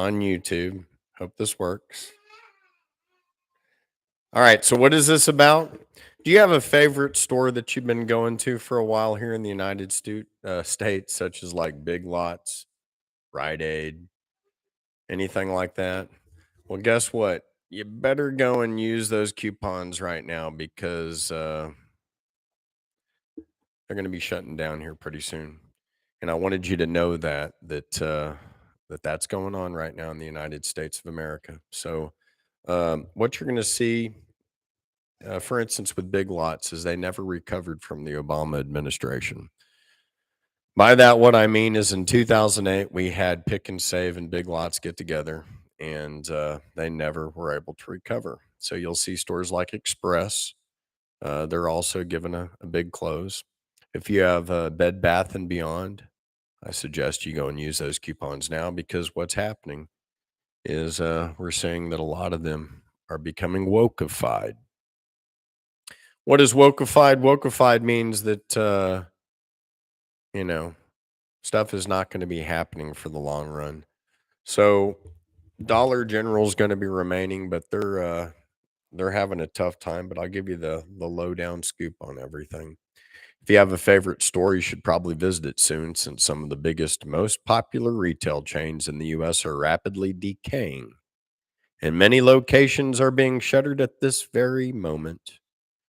on YouTube. Hope this works. All right. So, what is this about? Do you have a favorite store that you've been going to for a while here in the States, such as like Big Lots, Rite Aid, anything like that? Well, guess what? You better go and use those coupons right now because they're going to be shutting down here pretty soon. And I wanted you to know that's going on right now in the United States of America. So, what you're going to see, for instance, with Big Lots, is they never recovered from the Obama administration. By that, what I mean is in 2008, we had Pick and Save and Big Lots get together, and they never were able to recover. So you'll see stores like Express, they're also given a big close. If you have Bed Bath and Beyond, I suggest you go and use those coupons now because what's happening is we're seeing that a lot of them are becoming wokeified. What is wokeified? Wokeified means that, you know, stuff is not going to be happening for the long run. So Dollar General is going to be remaining, but they're having a tough time. But I'll give you the lowdown scoop on everything. If you have a favorite store, you should probably visit it soon since some of the biggest, most popular retail chains in the US are rapidly decaying, and many locations are being shuttered at this very moment.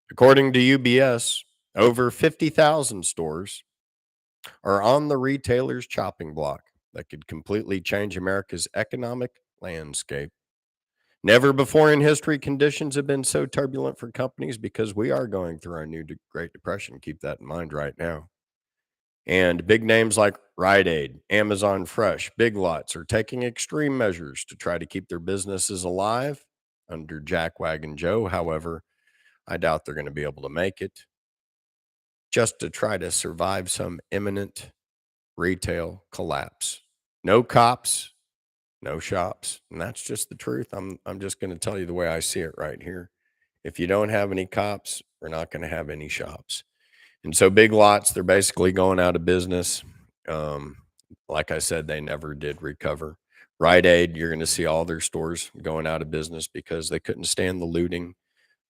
According to UBS, over 50,000 stores are on the retailer's chopping block that could completely change America's economic landscape. Never before in history conditions have been so turbulent for companies because we are going through our Great Depression. Keep that in mind right now. And big names like Rite Aid, Amazon Fresh, Big Lots are taking extreme measures to try to keep their businesses alive under Jackwagon Joe. However, I doubt they're going to be able to make it just to try to survive some imminent retail collapse. No cops, no shops. And that's just the truth. I'm just going to tell you the way I see it right here. If you don't have any cops, we're not going to have any shops. And so Big Lots, they're basically going out of business. Um, like I said, they never did recover. Rite Aid, you're going to see all their stores going out of business because they couldn't stand the looting.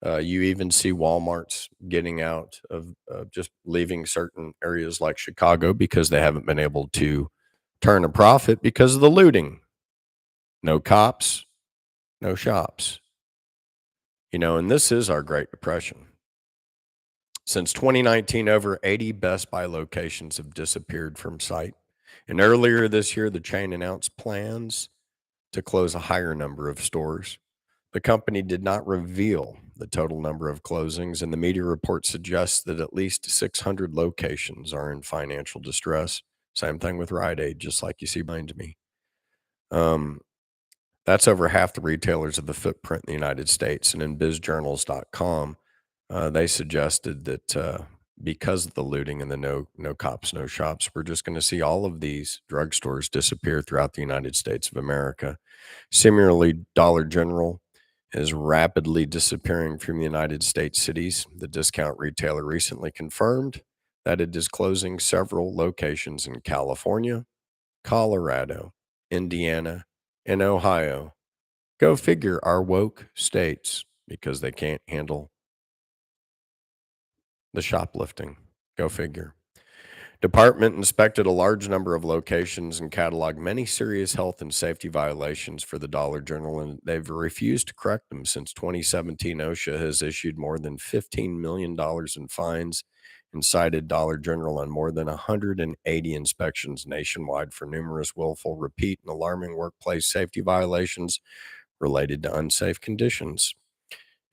You even see Walmart's getting out of just leaving certain areas like Chicago because they haven't been able to turn a profit because of the looting. No cops, no shops. And this is our Great Depression. Since 2019, over 80 Best Buy locations have disappeared from sight. And earlier this year, the chain announced plans to close a higher number of stores. The company did not reveal the total number of closings, and the media report suggests that at least 600 locations are in financial distress. Same thing with Rite Aid, just like you see behind me. Um, that's over half the retailers of the footprint in the United States. And in bizjournals.com, they suggested that because of the looting and the no cops, no shops, we're just going to see all of these drugstores disappear throughout the United States of America. Similarly, Dollar General is rapidly disappearing from the United States cities. The discount retailer recently confirmed that it is closing several locations in California, Colorado, Indiana, and Ohio. Go figure, our woke states, because they can't handle the shoplifting. Go figure. Department inspected a large number of locations and cataloged many serious health and safety violations for the Dollar General, and they've refused to correct them since 2017. OSHA has issued more than $15 million in fines and cited Dollar General on more than 180 inspections nationwide for numerous willful, repeat, and alarming workplace safety violations related to unsafe conditions.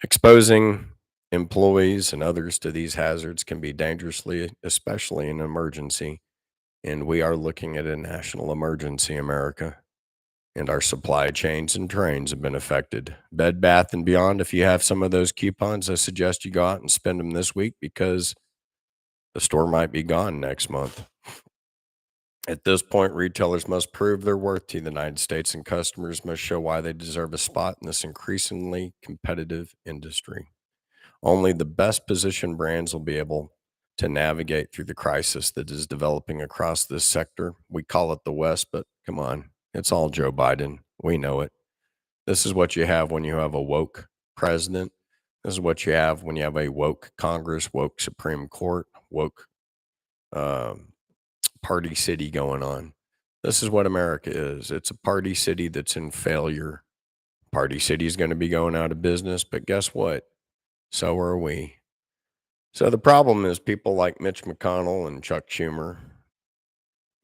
Exposing employees and others to these hazards can be dangerously, especially in an emergency. And we are looking at a national emergency, America. And our supply chains and trains have been affected. Bed Bath and Beyond, if you have some of those coupons, I suggest you go out and spend them this week because the store might be gone next month. At this point, retailers must prove their worth to the United States, and customers must show why they deserve a spot in this increasingly competitive industry. Only the best positioned brands will be able to navigate through the crisis that is developing across this sector. We call it the West, but come on, it's all Joe Biden. We know it. This is what you have when you have a woke president. This is what you have when you have a woke Congress, woke Supreme Court, woke um, party city going on. This is what America is. It's a party city that's in failure. Party city is going to be going out of business, but guess what? So are we. So the problem is people like Mitch McConnell and Chuck Schumer,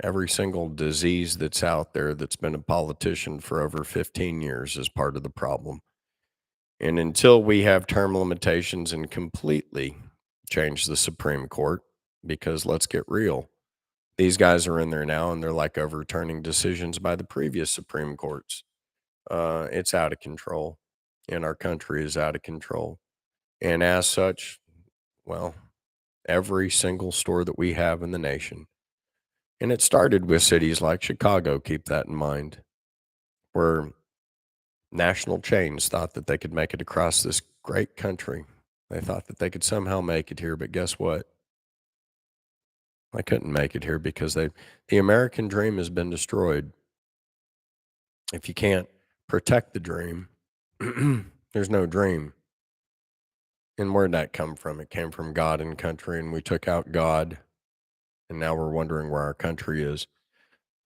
every single disease that's out there that's been a politician for over 15 years is part of the problem. And until we have term limitations and completely change the Supreme Court, because let's get real, these guys are in there now and they're like overturning decisions by the previous Supreme Courts. It's out of control, and our country is out of control. And as such, well, every single store that we have in the nation, and it started with cities like Chicago, keep that in mind, where national chains thought that they could make it across this great country. They thought that they could somehow make it here, but guess what? They couldn't make it here because the American dream has been destroyed. If you can't protect the dream, there's no dream. And where'd that come from? It came from God and country, and we took out God, and now we're wondering where our country is.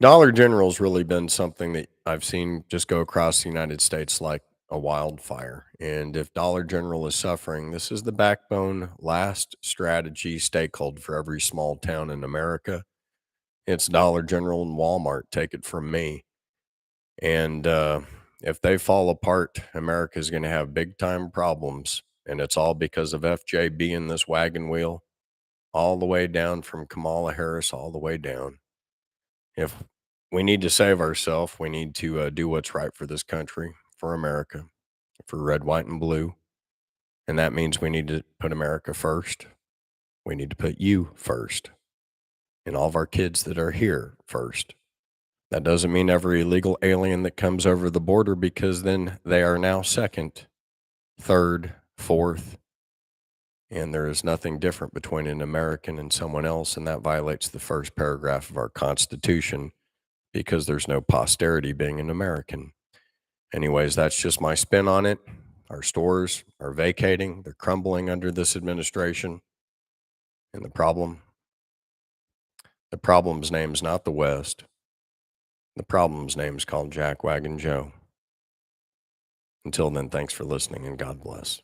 Dollar General's really been something that I've seen just go across the United States like a wildfire. And if Dollar General is suffering, this is the backbone, last strategy stakehold for every small town in America. It's Dollar General and Walmart. Take it from me. And if they fall apart, America is going to have big time problems. And it's all because of FJB in this wagon wheel, all the way down from Kamala Harris, all the way down. If we need to save ourselves, we need to do what's right for this country, for America, for red, white, and blue. And that means we need to put America first. We need to put you first, and all of our kids that are here first. That doesn't mean every illegal alien that comes over the border, because then they are now second, third, fourth, and there is nothing different between an American and someone else, and that violates the first paragraph of our Constitution because there's no posterity being an American. Anyways, that's just my spin on it. Our stores are vacating, they're crumbling under this administration. And the problem's name's not the West. The problem's name's called Jack Wagon Joe. Until then, thanks for listening and God bless.